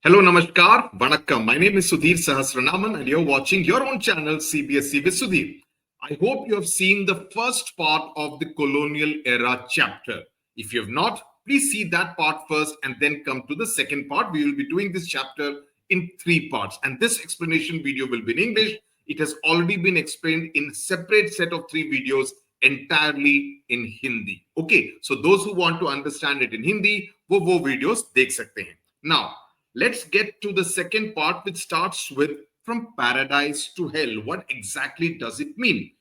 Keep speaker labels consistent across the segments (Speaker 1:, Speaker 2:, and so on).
Speaker 1: Hello, Namaskar, Vanakkam. My name is Sudhir Sahasranaman and you're watching your own channel, CBSE with Sudhir. I hope you have seen the first part of the colonial era chapter. If you have not, please see that part first and then come to the second part. We will be doing this chapter in 3 parts. And this explanation video will be in English. It has already been explained in a separate set of 3 videos entirely in Hindi. Okay, so those who want to understand it in Hindi, wo videos dekh sakte hain. Now, let's get to the second part, which starts with from paradise to hell. What exactly does it mean?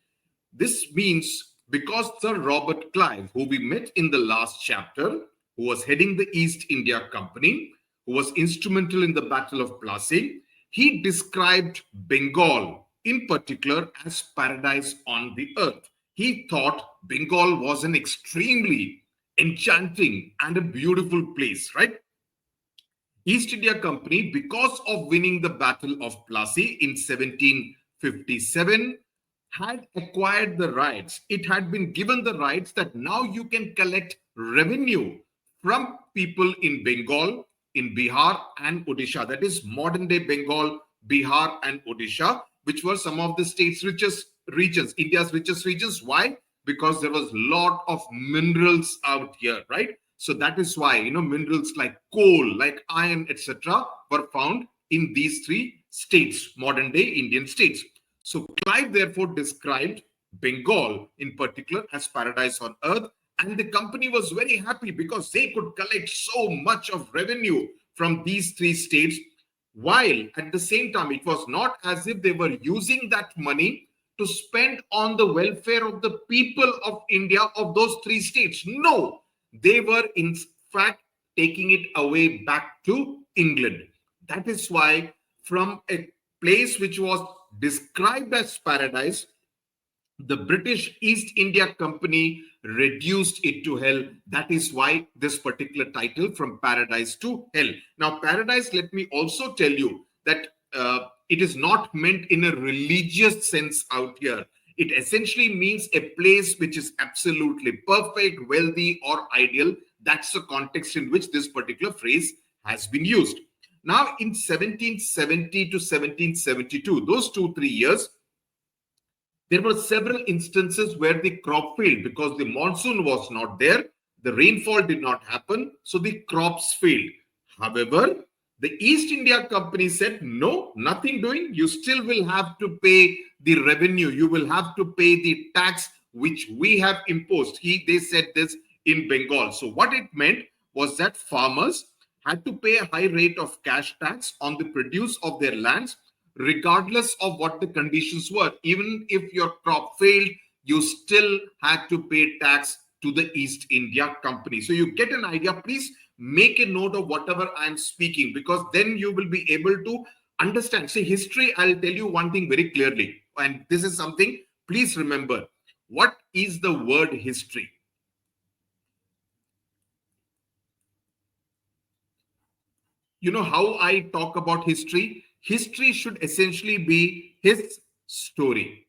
Speaker 1: This means because Sir Robert Clive, who we met in the last chapter, who was heading the East India Company, who was instrumental in the Battle of Plassey, he described Bengal in particular as paradise on the earth. He thought Bengal was an extremely enchanting and a beautiful place, right? East India Company, because of winning the Battle of Plassey in 1757, had acquired the rights. It had been given the rights that now you can collect revenue from people in Bengal, in Bihar and Odisha. That is modern day Bengal, Bihar and Odisha, which were some of the state's richest regions, India's richest regions. Why? Because there was a lot of minerals out here, right? So that is why, minerals like coal, like iron, etc. were found in these 3 states, modern day Indian states. So Clive therefore described Bengal in particular as paradise on earth. And the company was very happy because they could collect so much of revenue from these 3 states, while at the same time, it was not as if they were using that money to spend on the welfare of the people of India of those 3 states. No, they were in fact taking it away back to England. That is why from a place which was described as paradise, the British East India Company reduced it to hell. That is why this particular title, from paradise to hell. Now, paradise, let me also tell you that it is not meant in a religious sense out here. It essentially means a place which is absolutely perfect, wealthy, or ideal. That's the context in which this particular phrase has been used. Now, in 1770 to 1772, those 2-3 years, there were several instances where the crop failed because the monsoon was not there, the rainfall did not happen, so the crops failed. However, the East India Company said, no, nothing doing. You still will have to pay the revenue. You will have to pay the tax which we have imposed. They said this in Bengal. So what it meant was that farmers had to pay a high rate of cash tax on the produce of their lands, regardless of what the conditions were. Even if your crop failed, you still had to pay tax to the East India Company. So you get an idea. Please make a note of whatever I'm speaking, because then you will be able to understand. See, history, I'll tell you one thing very clearly, and this is something, please remember. What is the word history? You know how I talk about history? History should essentially be his story.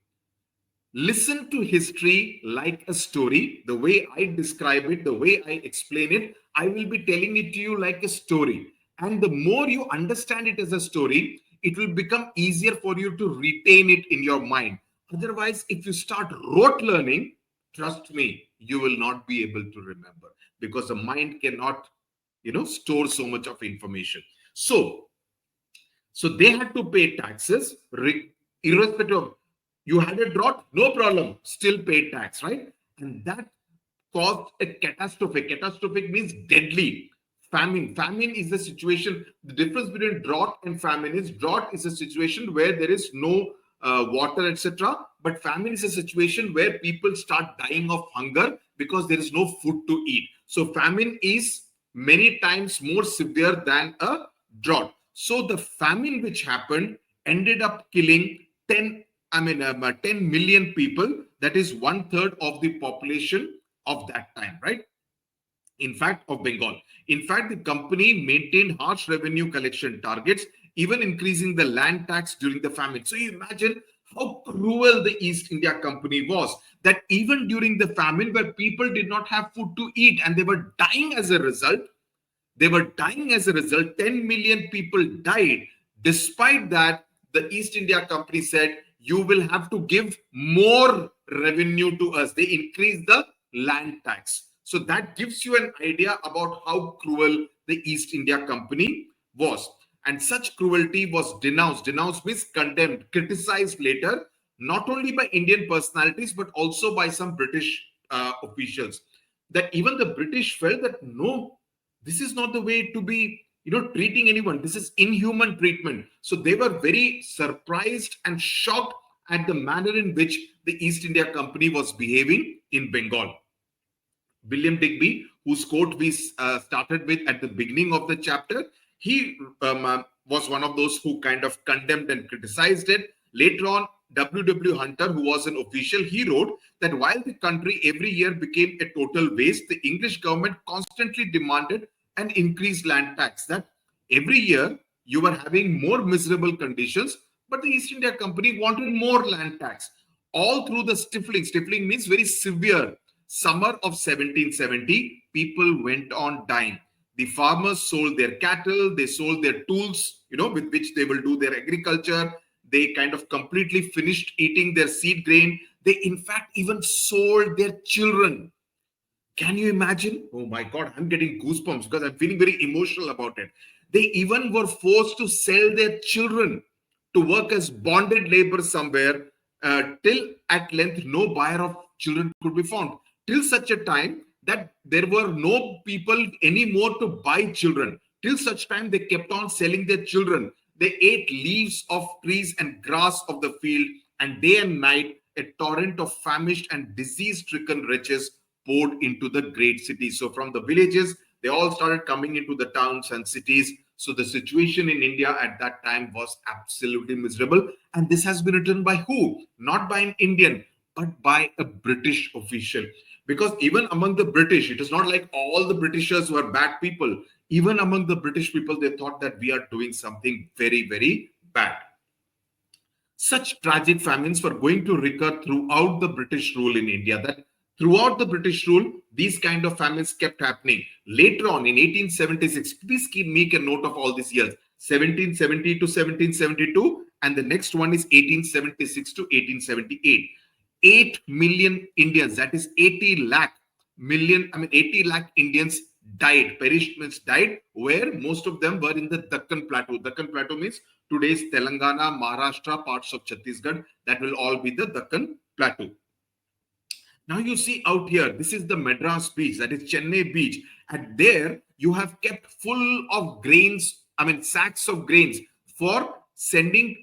Speaker 1: Listen to history like a story. The way I describe it, the way I explain it, I will be telling it to you like a story. And the more you understand it as a story, it will become easier for you to retain it in your mind. Otherwise, if you start rote learning, trust me, you will not be able to remember, because the mind cannot, store so much of information. So they had to pay taxes irrespective of, you had a drought, no problem, still pay tax, right? And that caused a catastrophe. Catastrophic means deadly. Famine. Famine is the situation. The difference between drought and famine is, drought is a situation where there is no water, etc. But famine is a situation where people start dying of hunger because there is no food to eat. So famine is many times more severe than a drought. So the famine which happened ended up killing 10 million people. That is 1/3 of the population of that time, right? In fact, of Bengal. In fact, the company maintained harsh revenue collection targets, even increasing the land tax during the famine. So you imagine how cruel the East India Company was, that even during the famine, where people did not have food to eat and they were dying as a result, They were dying as a result. 10 million people died. Despite that, the East India Company said, you will have to give more revenue to us. They increased the land tax. So that gives you an idea about how cruel the East India Company was. And such cruelty was denounced. Denounced means condemned, criticized later, not only by Indian personalities, but also by some British officials. That even the British felt that no, this is not the way to be, treating anyone. This is inhuman treatment. So they were very surprised and shocked at the manner in which the East India Company was behaving in Bengal. William Digby, whose quote we started with at the beginning of the chapter, he was one of those who kind of condemned and criticized it. Later on, W. Hunter, who was an official, he wrote that while the country every year became a total waste, the English government constantly demanded an increased land tax. That every year you were having more miserable conditions, but the East India Company wanted more land tax. All through the stifling. Stifling means very severe. Summer of 1770, people went on dying. The farmers sold their cattle, they sold their tools, with which they will do their agriculture. They kind of completely finished eating their seed grain. They, in fact, even sold their children. Can you imagine? Oh my God, I'm getting goosebumps because I'm feeling very emotional about it. They even were forced to sell their children to work as bonded labor somewhere till at length no buyer of children could be found. Till such a time that there were no people anymore to buy children. Till such time they kept on selling their children. They ate leaves of trees and grass of the field, and day and night a torrent of famished and disease-stricken wretches poured into the great cities. So from the villages, they all started coming into the towns and cities. So the situation in India at that time was absolutely miserable. And this has been written by who? Not by an Indian, but by a British official. Because even among the British, it is not like all the Britishers were bad people. Even among the British people, they thought that we are doing something very, very bad. Such tragic famines were going to recur throughout the British rule in India. That throughout the British rule, these kind of famines kept happening. Later on in 1876, please make a note of all these years, 1770 to 1772, and the next one is 1876 to 1878. 8 million Indians, that is 80 lakh Indians died, perished means died, where most of them were in the Deccan Plateau. Deccan Plateau means today's Telangana, Maharashtra, parts of Chhattisgarh, that will all be the Deccan Plateau. Now you see out here, this is the Madras beach, that is Chennai beach. And there you have kept full of grains, sacks of grains for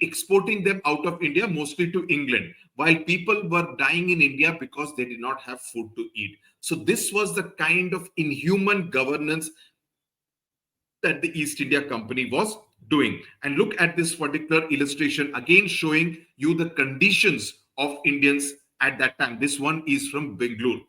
Speaker 1: exporting them out of India, mostly to England, while people were dying in India because they did not have food to eat. So this was the kind of inhuman governance that the East India Company was doing. And look at this particular illustration, again showing you the conditions of Indians at that time. This one is from Bengal.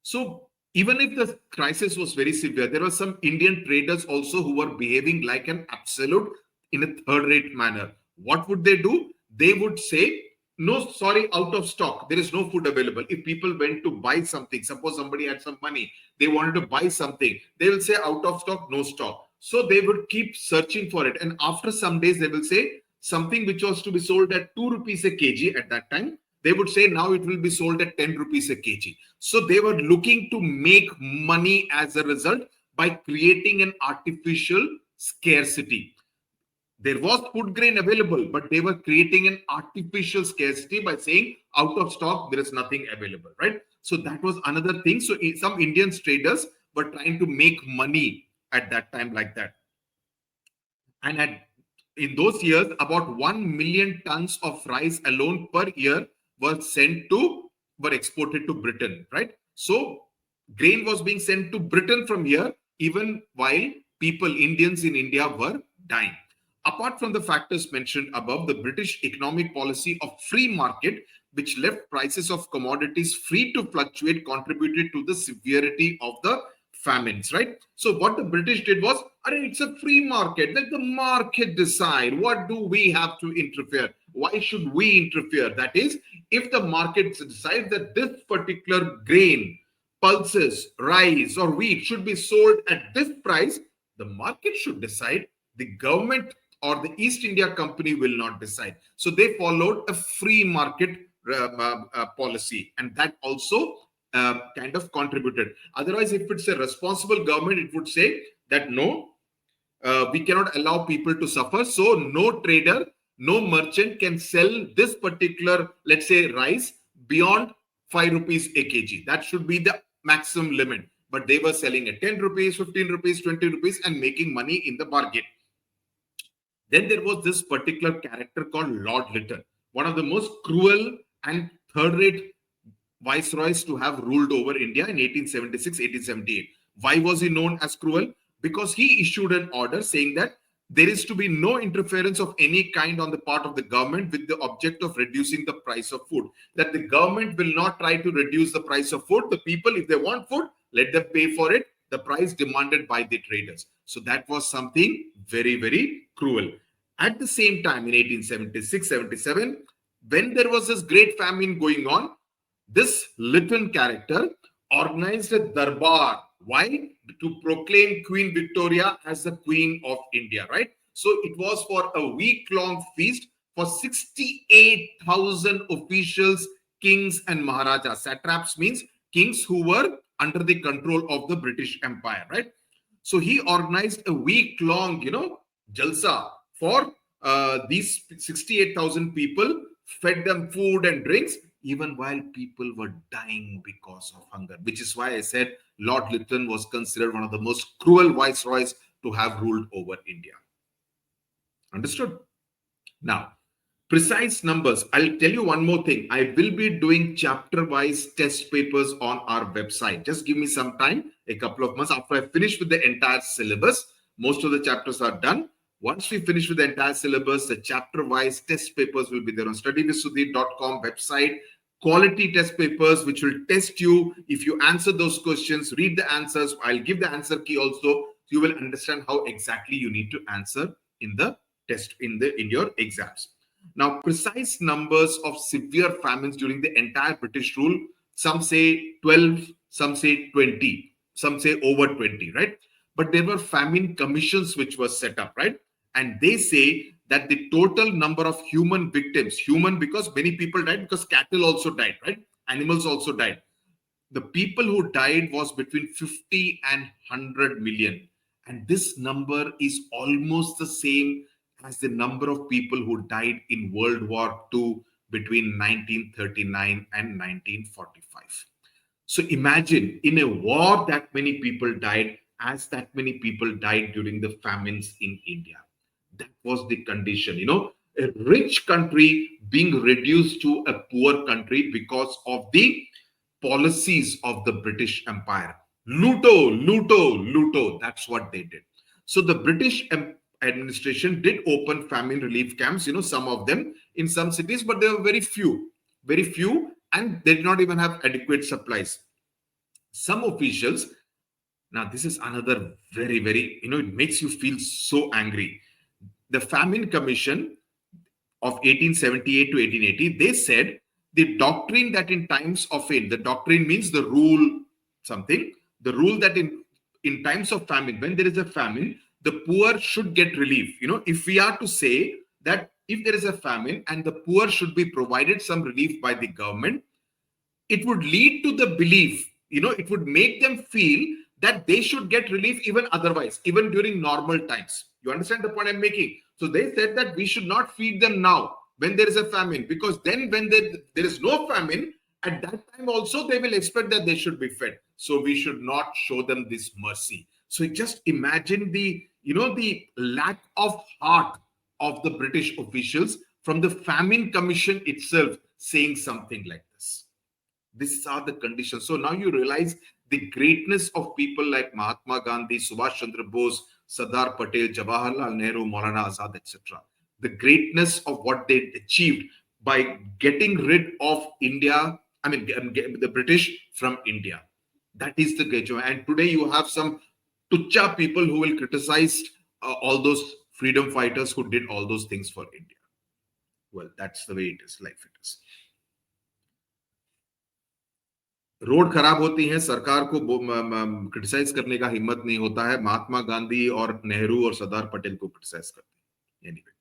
Speaker 1: So even if the crisis was very severe, there were some Indian traders also who were behaving like an absolute in a third-rate manner. What would they do? They would say, no, sorry, out of stock. There is no food available. If people went to buy something, suppose somebody had some money, they wanted to buy something, they will say out of stock, no stock. So they would keep searching for it. And after some days, they will say something which was to be sold at 2 rupees a kg at that time, they would say now it will be sold at 10 rupees a kg. So they were looking to make money as a result by creating an artificial scarcity. There was food grain available, but they were creating an artificial scarcity by saying out of stock, there is nothing available, right? So that was another thing. So some Indian traders were trying to make money at that time like that. And in those years, about 1 million tons of rice alone per year were exported to Britain, right? So grain was being sent to Britain from here, even while Indians in India were dying. Apart from the factors mentioned above, the British economic policy of free market, which left prices of commodities free to fluctuate, contributed to the severity of the famines, right? So what the British did was, it's a free market. Let the market decide. What do we have to interfere? Why should we interfere? That is, if the market decides that this particular grain pulses, rice, or wheat should be sold at this price, the market should decide. The government or the East India Company will not decide. So they followed a free market policy, and that also kind of contributed. Otherwise, if it's a responsible government, it would say that no, we cannot allow people to suffer. So no trader, no merchant can sell this particular, let's say, rice beyond 5 rupees a kg. That should be the maximum limit. But they were selling at 10 rupees, 15 rupees, 20 rupees and making money in the bargain. Then there was this particular character called Lord Lytton, one of the most cruel and third-rate viceroys to have ruled over India in 1876, 1878. Why was he known as cruel? Because he issued an order saying that there is to be no interference of any kind on the part of the government with the object of reducing the price of food. That the government will not try to reduce the price of food. The people, if they want food, let them pay for it, the price demanded by the traders. So that was something very, very cruel. At the same time, in 1876, 77, when there was this great famine going on, this Lytton character organized a darbar. Why? To proclaim Queen Victoria as the Queen of India, right? So it was for a week-long feast for 68,000 officials, kings and maharajas. Satraps means kings who were under the control of the British Empire, right? So he organized a week-long, jalsa for these 68,000 people, fed them food and drinks, even while people were dying because of hunger, which is why I said Lord Lytton was considered one of the most cruel viceroys to have ruled over India. Understood? Now, precise numbers. I'll tell you one more thing. I will be doing chapter-wise test papers on our website. Just give me some time, a couple of months after I finish with the entire syllabus. Most of the chapters are done. Once we finish with the entire syllabus, the chapter-wise test papers will be there on studywithsudhir.com website. Quality test papers, which will test you. If you answer those questions, read the answers. I'll give the answer key also. You will understand how exactly you need to answer in the test, in your exams. Now, precise numbers of severe famines during the entire British rule. Some say 12, some say 20, some say over 20, right? But there were famine commissions which were set up, right? And they say that the total number of human victims, human because many people died, because cattle also died, right? Animals also died. The people who died was between 50 and 100 million. And this number is almost the same as the number of people who died in World War II between 1939 and 1945. So imagine in a war that many people died, as that many people died during the famines in India. That was the condition, a rich country being reduced to a poor country because of the policies of the British Empire. Luto, luto, luto. That's what they did. So the British administration did open famine relief camps, some of them in some cities, but there were very few, and they did not even have adequate supplies. Some officials, now this is another very, very, it makes you feel so angry. The Famine Commission of 1878 to 1880, they said the doctrine that in times of famine, the doctrine means the rule, something, the rule that in times of famine, when there is a famine, the poor should get relief. If we are to say that if there is a famine and the poor should be provided some relief by the government, it would lead to the belief, it would make them feel that they should get relief even otherwise, even during normal times. You understand the point I'm making? So they said that we should not feed them now when there is a famine, because then when there is no famine, at that time also they will expect that they should be fed. So we should not show them this mercy. So just imagine the lack of heart of the British officials from the Famine Commission itself saying something like this. These are the conditions. So now you realize the greatness of people like Mahatma Gandhi, Subhash Chandra Bose, Sardar Patel, Jawaharlal Nehru, Maulana Azad, etc. The greatness of what they achieved by getting rid of India, the British from India. That is the great joy. And today you have some tucha people who will criticize all those freedom fighters who did all those things for India. Well, that's the way it is. Life it is. Road खराब होती हैं, सरकार को criticise करने का हिम्मत नहीं होता है, महात्मा गांधी और नेहरू और सरदार पटेल को क्रिटिसाइज करते हैं। Anyway,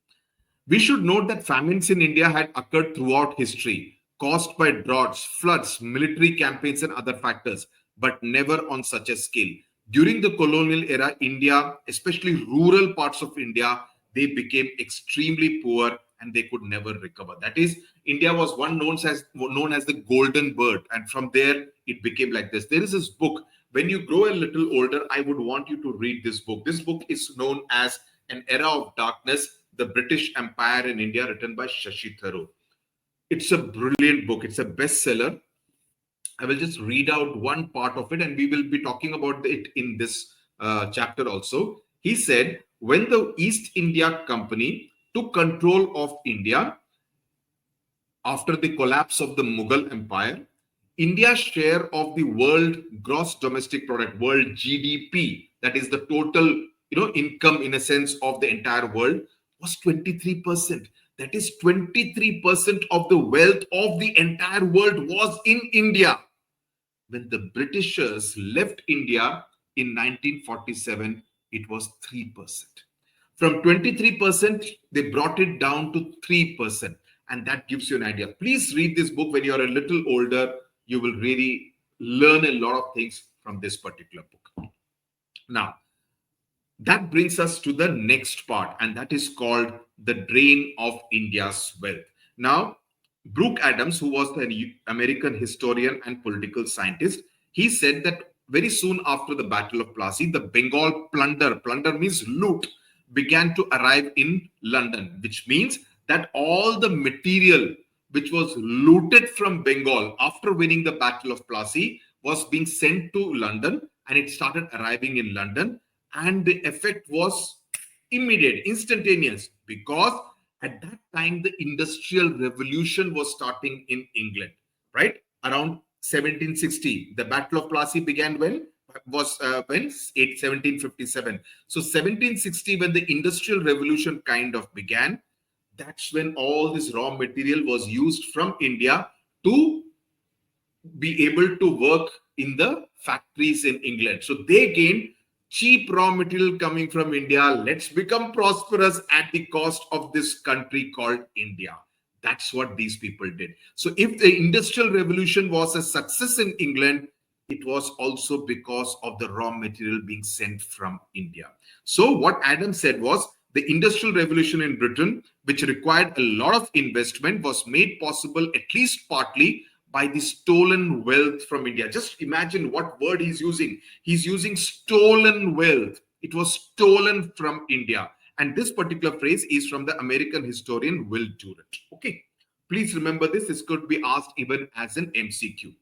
Speaker 1: we should note that famines in India had occurred throughout history, caused by droughts, floods, military campaigns, and other factors, but never on such a scale. During the colonial era, India, especially rural parts of India, they became extremely poor and they could never recover. That is, India was known as the golden bird, and from there it became like this. There is this book. When you grow a little older, I would want you to read this book. This book is known as An Era of Darkness, The British Empire in India, written by Shashi Tharoor. It's a brilliant book. It's a bestseller. I will just read out one part of it and we will be talking about it in this chapter also. He said, when the East India Company took control of India after the collapse of the Mughal Empire, India's share of the world gross domestic product, world GDP, that is the total income in a sense of the entire world, was 23%. That is 23% of the wealth of the entire world was in India. When the Britishers left India in 1947, it was 3%. From 23%, they brought it down to 3%. And that gives you an idea. Please read this book when you're a little older. You will really learn a lot of things from this particular book. Now, that brings us to the next part, and that is called the drain of India's wealth. Now, Brooke Adams, who was the American historian and political scientist, he said that very soon after the Battle of Plassey, the Bengal plunder means loot, began to arrive in London, which means that all the material which was looted from Bengal after winning the Battle of Plassey was being sent to London, and it started arriving in London. And the effect was immediate, instantaneous, because at that time the industrial revolution was starting in England, right? Around 1760. The Battle of Plassey began when? 1757. So 1760, when the industrial revolution kind of began, that's when all this raw material was used from India to be able to work in the factories in England. So they gained cheap raw material coming from India. Let's become prosperous at the cost of this country called India. That's what these people did. So if the industrial revolution was a success in England, it was also because of the raw material being sent from India. So what Adam said was, the industrial revolution in Britain, which required a lot of investment, was made possible at least partly by the stolen wealth from India. Just imagine what word he's using. He's using stolen wealth. It was stolen from India. And this particular phrase is from the American historian Will Durant. Okay. Please remember this. This could be asked even as an MCQ.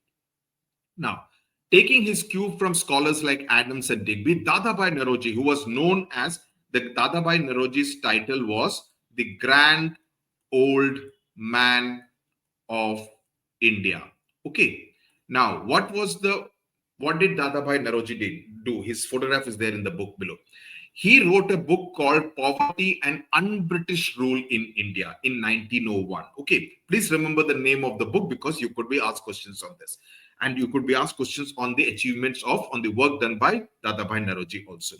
Speaker 1: Now, taking his cue from scholars like Adams and Digby, Dadabhai Naoroji, who was known as Dadabhai Naoroji's title was the Grand Old Man of India. Okay. Now, what did Dadabhai Naoroji do? His photograph is there in the book below. He wrote a book called Poverty and Un-British Rule in India in 1901. Okay. Please remember the name of the book because you could be asked questions on this. And you could be asked questions on the achievements on the work done by Dadabhai Naoroji also,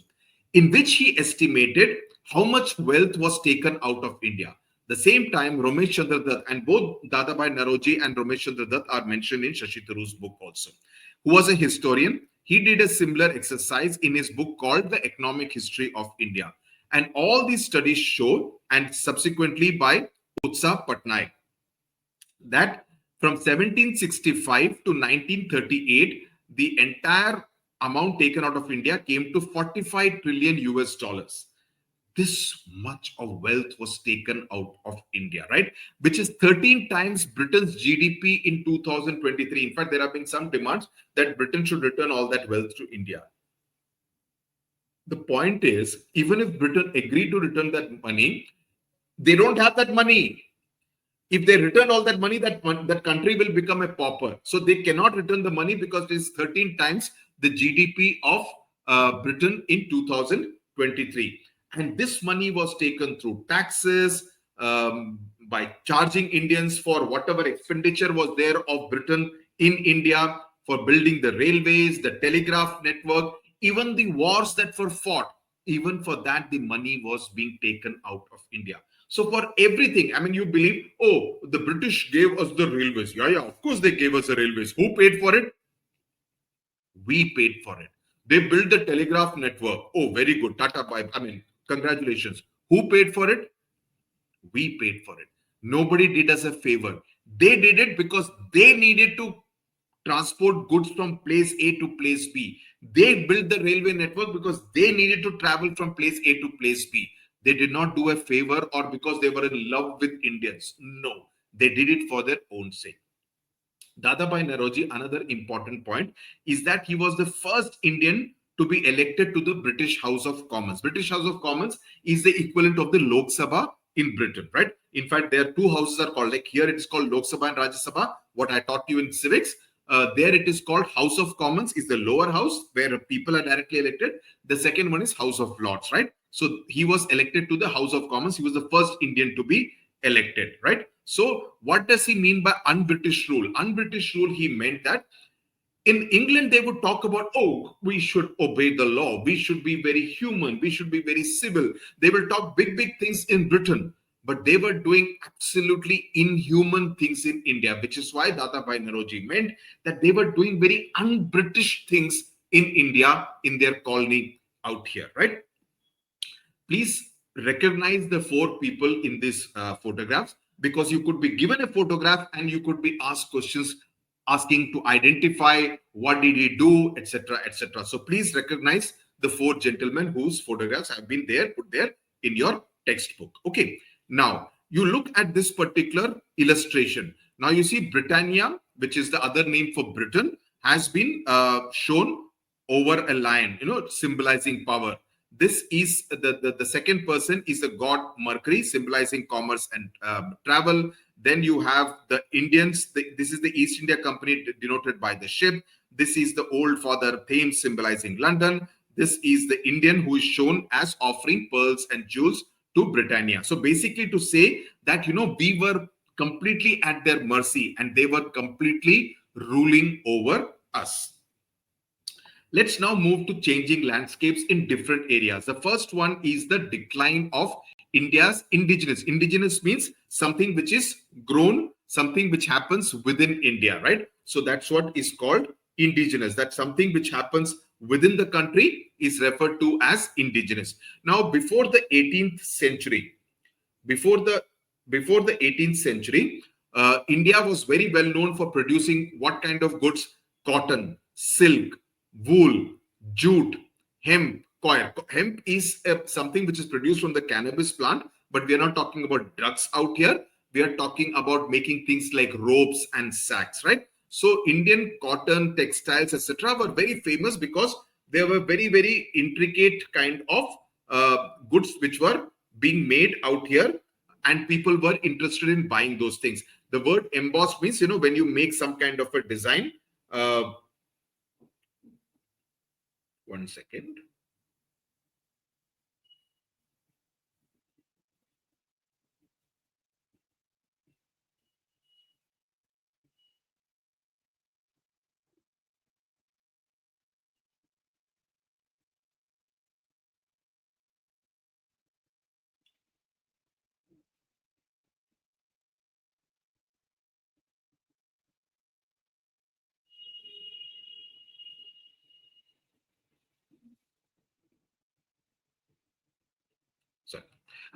Speaker 1: in which he estimated how much wealth was taken out of India. The same time, Ramesh Chandra Dutt, and both Dadabhai Naoroji and Ramesh Chandra Dutt are mentioned in Shashi Tharoor's book also, who was a historian. He did a similar exercise in his book called The Economic History of India. And all these studies show, and subsequently by Utsa Patnaik, that from 1765 to 1938, the entire amount taken out of India came to 45 trillion US dollars. This much of wealth was taken out of India, right? Which is 13 times Britain's GDP in 2023. In fact, there have been some demands that Britain should return all that wealth to India. The point is, even if Britain agreed to return that money, they don't have that money. If they return all that money, that country will become a pauper. So they cannot return the money because it is 13 times the GDP of Britain in 2023. And this money was taken through taxes, by charging Indians for whatever expenditure was there of Britain in India, for building the railways, the telegraph network, even the wars that were fought. Even for that, the money was being taken out of India. So for everything, I mean, you believe, oh, the British gave us the railways. Yeah, of course they gave us the railways. Who paid for it? We paid for it. They built the telegraph network. Oh, very good. Tata, bye. I mean, congratulations. Who paid for it? We paid for it. Nobody did us a favor. They did it because they needed to transport goods from place A to place B. They built the railway network because they needed to travel from place A to place B. They did not do a favor or because they were in love with Indians. No, they did it for their own sake. Dadabhai Naroji, another important point is that he was the first Indian to be elected to the British House of Commons. British House of Commons is the equivalent of the Lok Sabha in Britain, right? In fact, there are two houses are called, like here it is called Lok Sabha and Rajya Sabha, what I taught you in civics. There it is called House of Commons, is the lower house where people are directly elected. The second one is House of Lords, right? So he was elected to the House of Commons. He was the first Indian to be elected, right? So what does he mean by un-British rule? Un-British rule, he meant that in England, they would talk about, oh, we should obey the law. We should be very human. We should be very civil. They will talk big, big things in Britain. But they were doing absolutely inhuman things in India, which is why Dadabhai Naroji meant that they were doing very un-British things in India in their colony out here, right? Please recognize the four people in these photographs, because you could be given a photograph and you could be asked questions asking to identify what did he do, etc., etc. So please recognize the four gentlemen whose photographs have been there, put there in your textbook. Okay. Now, you look at this particular illustration. Now, you see Britannia, which is the other name for Britain, has been shown over a lion, symbolizing power. This is the second person is the god Mercury, symbolizing commerce and travel. Then you have the Indians. This is the East India Company denoted by the ship. This is the old father Thames, symbolizing London. This is the Indian who is shown as offering pearls and jewels to Britannia. So basically to say that, we were completely at their mercy and they were completely ruling over us. Let's now move to changing landscapes in different areas. The first one is the decline of India's indigenous. Indigenous means something which is grown, something which happens within India, right? So that's what is called indigenous. That's something which happens within the country is referred to as indigenous. Now, before the 18th century, India was very well known for producing what kind of goods? Cotton, silk, wool, jute, hemp, coir. Hemp is something which is produced from the cannabis plant, but we are not talking about drugs out here. We are talking about making things like ropes and sacks, right? So Indian cotton, textiles, etc. were very famous because they were very, very intricate kind of goods which were being made out here, and people were interested in buying those things. The word embossed means, when you make some kind of a design. One second. Sorry.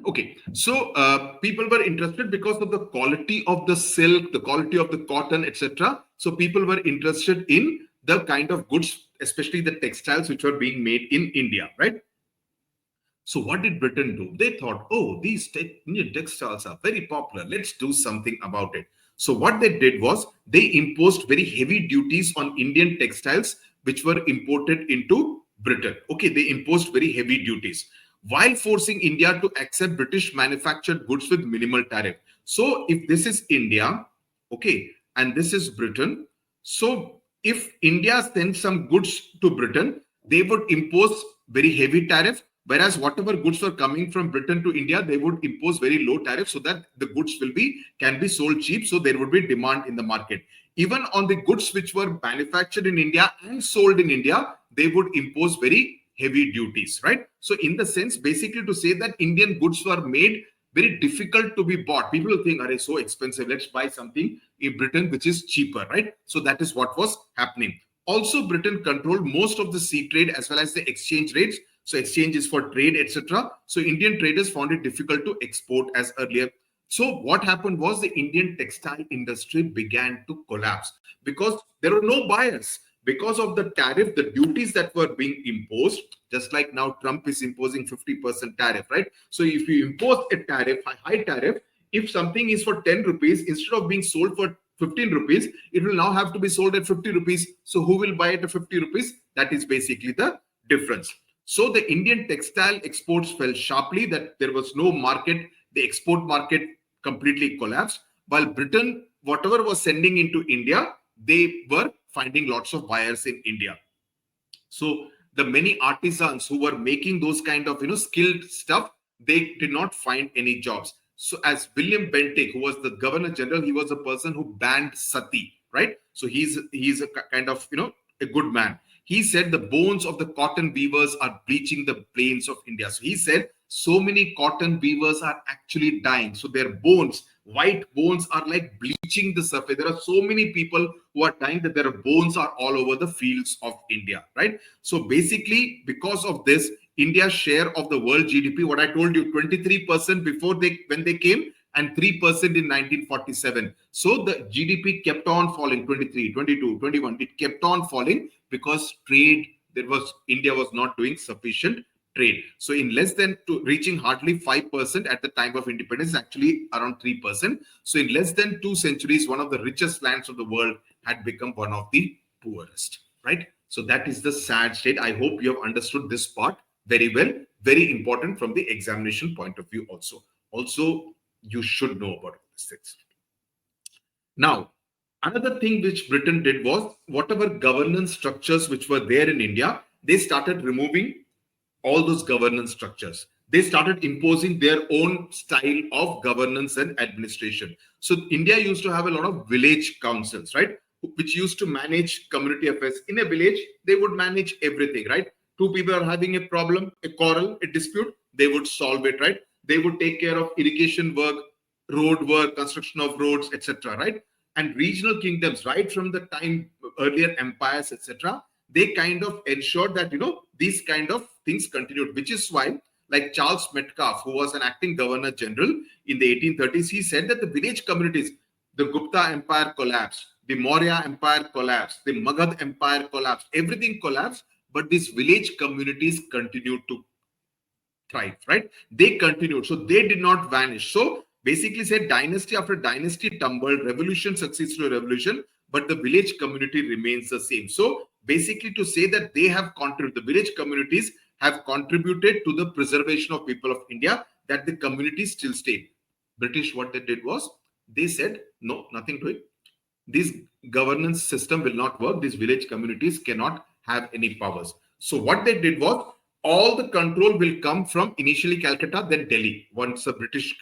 Speaker 1: Okay, so people were interested because of the quality of the silk, the quality of the cotton, etc. So people were interested in the kind of goods, especially the textiles which were being made in India, right? So what did Britain do? They thought, oh, these Indian textiles are very popular. Let's do something about it. So what they did was they imposed very heavy duties on Indian textiles which were imported into Britain. Okay, they imposed very heavy duties while forcing India to accept British manufactured goods with minimal tariff. So if this is India, okay, and this is Britain, so if India sends some goods to Britain, they would impose very heavy tariff, whereas whatever goods were coming from Britain to India, they would impose very low tariff so that the goods can be sold cheap, so there would be demand in the market. Even on the goods which were manufactured in India and sold in India, they would impose very heavy duties, right? So in the sense, basically to say that Indian goods were made very difficult to be bought. People think, are so expensive, let's buy something in Britain which is cheaper, right? So that is what was happening. Also, Britain controlled most of the sea trade as well as the exchange rates. So exchanges for trade, etc. So Indian traders found it difficult to export as earlier. So what happened was the Indian textile industry began to collapse because there were no buyers. Because of the tariff, the duties that were being imposed, just like now Trump is imposing 50% tariff, right? So if you impose a tariff, a high tariff, if something is for 10 rupees, instead of being sold for 15 rupees, it will now have to be sold at 50 rupees. So who will buy it at 50 rupees? That is basically the difference. So the Indian textile exports fell sharply, that there was no market. The export market completely collapsed, while Britain, whatever was sending into India, they were finding lots of buyers in India. So the many artisans who were making those kind of skilled stuff, they did not find any jobs. So as William Bentinck, who was the Governor General, he was a person who banned sati, right? So he's a kind of a good man. He said the bones of the cotton weavers are bleaching the plains of India. So he said so many cotton weavers are actually dying. So their bones, white bones, are like bleaching the surface. There are so many people who are dying that their bones are all over the fields of India, right? So basically, because of this, India's share of the world GDP, what I told you, 23% before when they came, and 3% in 1947. So the GDP kept on falling, 23, 22, 21. It kept on falling because trade, India was not doing sufficient trade. So in less than reaching hardly 5% at the time of independence, actually around 3%. So in less than 2 centuries, one of the richest lands of the world had become one of the poorest, right? So that is the sad state. I hope you have understood this part very well. Very important from the examination point of view also. Also, you should know about these things. Now, another thing which Britain did was whatever governance structures which were there in India, they started removing all those governance structures. They started imposing their own style of governance and administration. So India used to have a lot of village councils, right? Which used to manage community affairs. In a village, they would manage everything, right? Two people are having a problem, a quarrel, a dispute, they would solve it, right? They would take care of irrigation work, road work, construction of roads, etc., right? And regional kingdoms, right from the time earlier empires, etc., they kind of ensured that these kind of things continued, which is why, like Charles Metcalfe, who was an acting governor general in the 1830s, he said that the village communities, the Gupta Empire collapsed, the Maurya Empire collapsed, the Magad Empire collapsed, everything collapsed, but these village communities continued to thrive, right? They continued, so they did not vanish. So basically said dynasty after dynasty tumbled, revolution succeeds to a revolution, but the village community remains the same. So basically to say that they have contributed, the village communities have contributed to the preservation of people of India, that the community still stayed. British, what they did was, they said, no, nothing to it. This governance system will not work. These village communities cannot have any powers. So what they did was, all the control will come from initially Calcutta, then Delhi. Once the British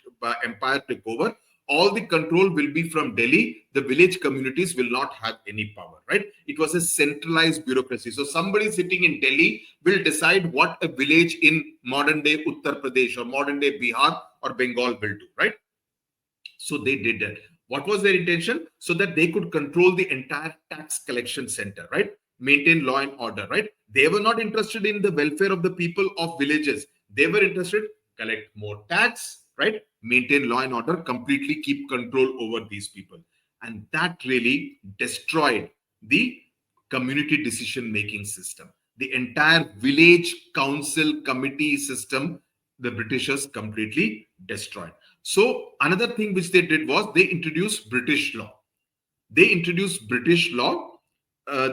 Speaker 1: Empire took over, all the control will be from Delhi. The village communities will not have any power, right? It was a centralized bureaucracy. So somebody sitting in Delhi will decide what a village in modern day Uttar Pradesh or modern day Bihar or Bengal will do, right? So they did that. What was their intention? So that they could control the entire tax collection center, right? Maintain law and order, right? They were not interested in the welfare of the people of villages. They were interested, collect more tax, right? Maintain law and order, completely keep control over these people. And that really destroyed the community decision-making system. The entire village council committee system, the Britishers completely destroyed. So another thing which they did was they introduced British law. They introduced British law.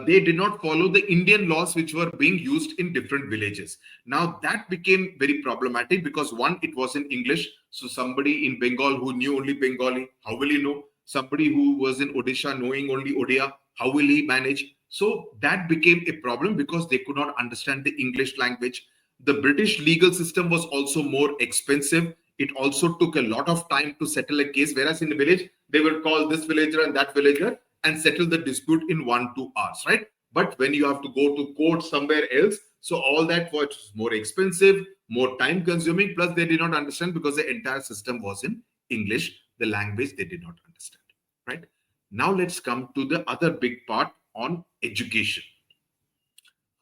Speaker 1: They did not follow the Indian laws which were being used in different villages. Now that became very problematic because one, it was in English. So somebody in Bengal who knew only Bengali, how will he know? Somebody who was in Odisha knowing only Odia, how will he manage? So that became a problem because they could not understand the English language. The British legal system was also more expensive. It also took a lot of time to settle a case, whereas in the village, they would call this villager and that villager. and settle the dispute in 1-2 hours, right? But when you have to go to court somewhere else, so all that was more expensive, more time consuming, plus they did not understand because the entire system was in English, the language they did not understand, right? Now let's come to the other big part on education.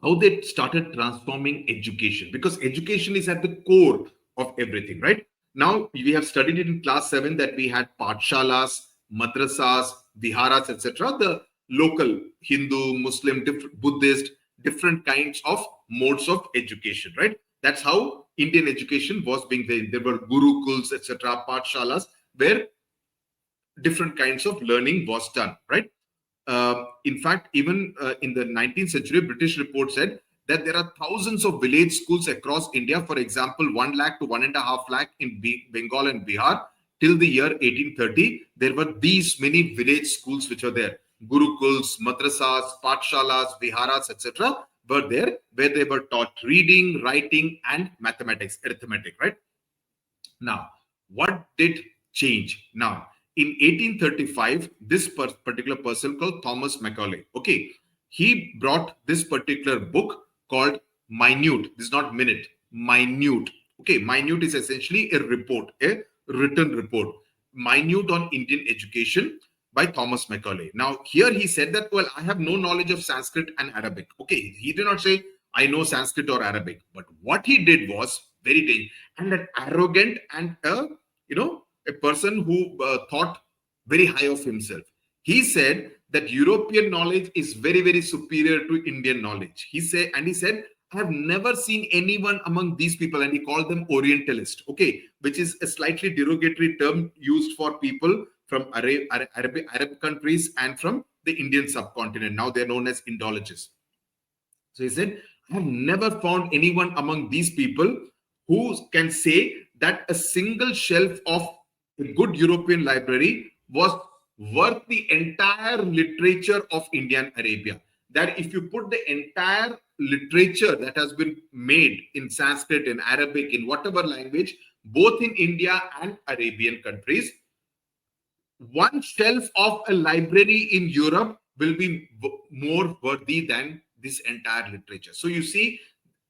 Speaker 1: How they started transforming education, because education is at the core of everything, right? Now we have studied it in class 7 that we had pathshalas, madrasas, viharas, etc., the local Hindu, Muslim, Buddhist, different kinds of modes of education, right? That's how Indian education was being there were gurukuls, etc., pathshalas, where different kinds of learning was done, right? In fact, even in the 19th century, British report said that there are thousands of village schools across India. For example, 1 lakh to 1.5 lakh in Bengal and Bihar. Till the year 1830, there were these many village schools which are there. Gurukuls, madrasas, pathshalas, viharas, etc. were there, where they were taught reading, writing, and mathematics, arithmetic, right? Now, what did change? Now, in 1835, this particular person called Thomas Macaulay, okay, he brought this particular book called Minute. This is not minute, Minute. Okay, Minute is essentially a report, a written report. Minute on Indian education by Thomas Macaulay. Now, here he said that, well, I have no knowledge of Sanskrit and Arabic. Okay, he did not say, I know Sanskrit or Arabic. But what he did was very dangerous, and an arrogant and a person who thought very high of himself. He said that European knowledge is very, very superior to Indian knowledge. He said, I have never seen anyone among these people, and he called them Orientalist, okay, which is a slightly derogatory term used for people from Arab countries and from the Indian subcontinent. Now they're known as Indologists. So he said, I have never found anyone among these people who can say that a single shelf of a good European library was worth the entire literature of Indian Arabia. That if you put the entire literature that has been made in Sanskrit, in Arabic, in whatever language, both in India and Arabian countries, one shelf of a library in Europe will be more worthy than this entire literature. So you see,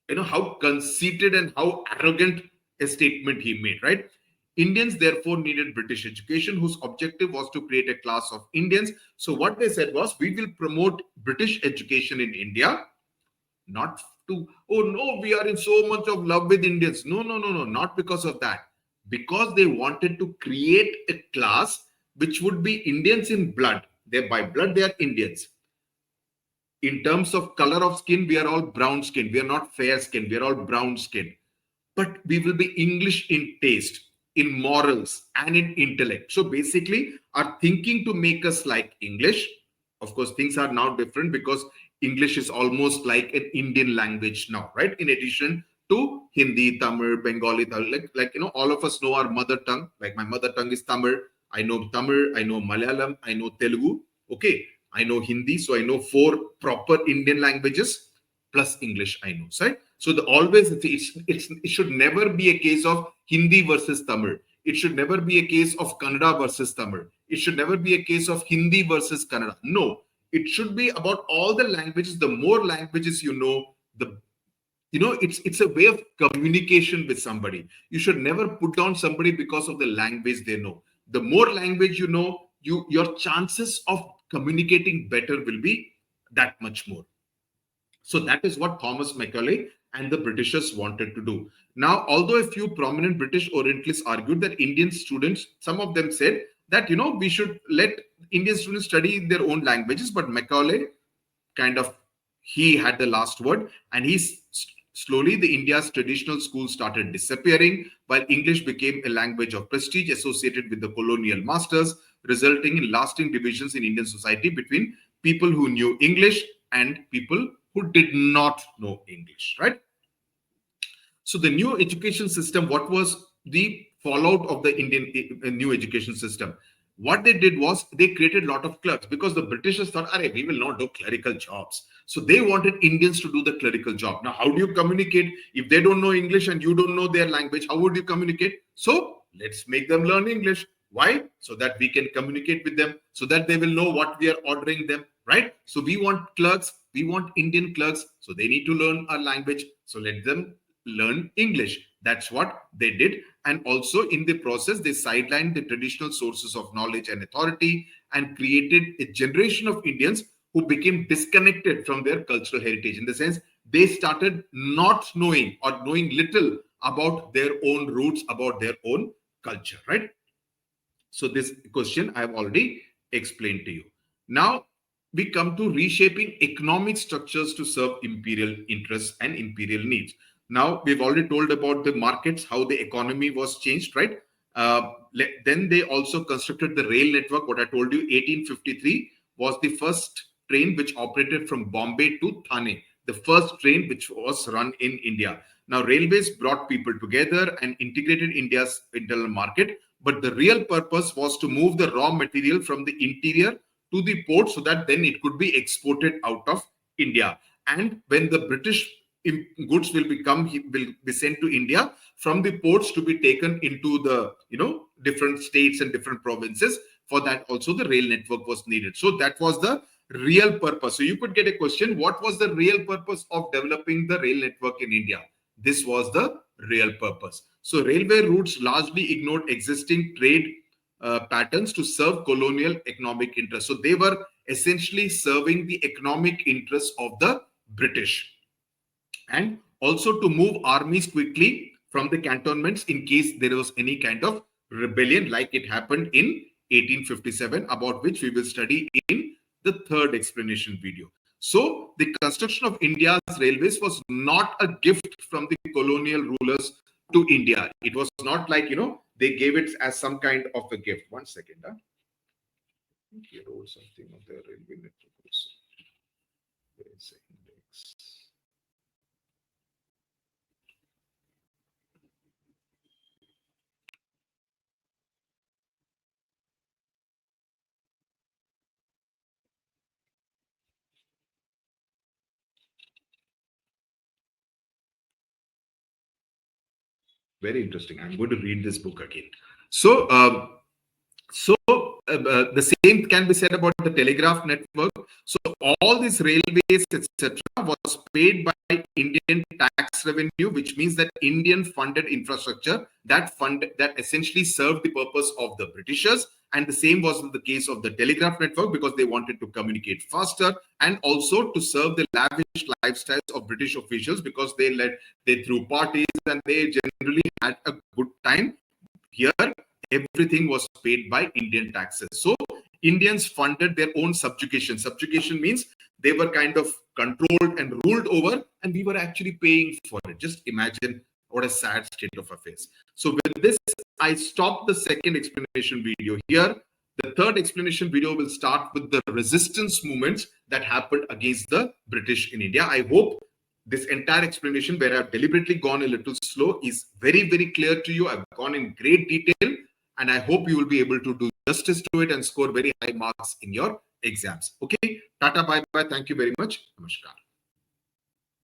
Speaker 1: how conceited and how arrogant a statement he made, right? Indians therefore needed British education, whose objective was to create a class of Indians. So what they said was, we will promote British education in India, not to, oh no, we are in so much of love with Indians. No, not because of that. Because they wanted to create a class which would be Indians in blood. By blood, they are Indians. In terms of color of skin, we are all brown skin. We are not fair skin. We are all brown skin. But we will be English in taste, in morals, and in intellect. So basically, our thinking to make us like English. Of course, things are now different because English is almost like an Indian language now, right? In addition to Hindi, Tamil, Bengali, all of us know our mother tongue. Like my mother tongue is Tamil. I know Tamil, I know Malayalam, I know Telugu. Okay, I know Hindi, so I know 4 proper Indian languages plus English I know, right? So it should never be a case of Hindi versus Tamil. It should never be a case of Kannada versus Tamil. It should never be a case of Hindi versus Kannada. No, it should be about all the languages. The more languages you know, it's a way of communication with somebody. You should never put down somebody because of the language they know. The more language you know, your chances of communicating better will be that much more. So that is what Thomas Macaulay and the Britishers wanted to do. Now, although a few prominent British Orientalists argued that Indian students, some of them said that, we should let Indian students study their own languages, but Macaulay he had the last word, and slowly the India's traditional schools started disappearing, while English became a language of prestige associated with the colonial masters, resulting in lasting divisions in Indian society between people who knew English and people who did not know English, right? So the new education system, what was the fallout of the Indian new education system? What they did was they created a lot of clerks, because the Britishers thought, we will not do clerical jobs. So they wanted Indians to do the clerical job. Now, how do you communicate? If they don't know English and you don't know their language, how would you communicate? So let's make them learn English. Why? So that we can communicate with them, so that they will know what we are ordering them, right? So we want clerks, we want Indian clerks, so they need to learn our language. So let them learn English. That's what they did. And also in the process, they sidelined the traditional sources of knowledge and authority and created a generation of Indians who became disconnected from their cultural heritage. In the sense, they started not knowing or knowing little about their own roots, about their own culture, right? So this question I have already explained to you. Now we come to reshaping economic structures to serve imperial interests and imperial needs. Now we've already told about the markets, how the economy was changed, right? Then they also constructed the rail network. What I told you, 1853 was the first train which operated from Bombay to Thane, the first train which was run in India. Now railways brought people together and integrated India's internal market, but the real purpose was to move the raw material from the interior to the port so that then it could be exported out of India. And when the British goods will be sent to India from the ports to be taken into the different states and different provinces, for that also the rail network was needed. So that was the real purpose. So you could get a question, what was the real purpose of developing the rail network in India? This was the real purpose. So railway routes largely ignored existing trade patterns to serve colonial economic interests. So they were essentially serving the economic interests of the British, and also to move armies quickly from the cantonments in case there was any kind of rebellion like it happened in 1857, about which we will study in the third explanation video. So the construction of India's railways was not a gift from the colonial rulers to India. It was not like, they gave it as some kind of a gift. One second. I think he wrote something on the railway network also. There is an index. Very interesting. I'm going to read this book again. So, the same can be said about the telegraph network. So all these railways, etc., was paid by Indian tax revenue, which means that Indian funded infrastructure that essentially served the purpose of the Britishers. And the same was the case of the telegraph network, because they wanted to communicate faster, and also to serve the lavish lifestyles of British officials, because they threw parties and they generally had a good time. Here, everything was paid by Indian taxes. So Indians funded their own subjugation. Subjugation means they were kind of controlled and ruled over, and we were actually paying for it. Just imagine what a sad state of affairs. So with this, I stop the second explanation video here. The third explanation video will start with the resistance movements that happened against the British in India. I hope this entire explanation, where I've deliberately gone a little slow, is very, very clear to you. I've gone in great detail, and I hope you will be able to do justice to it and score very high marks in your exams. Okay, Tata, bye bye. Thank you very much. Namaskar.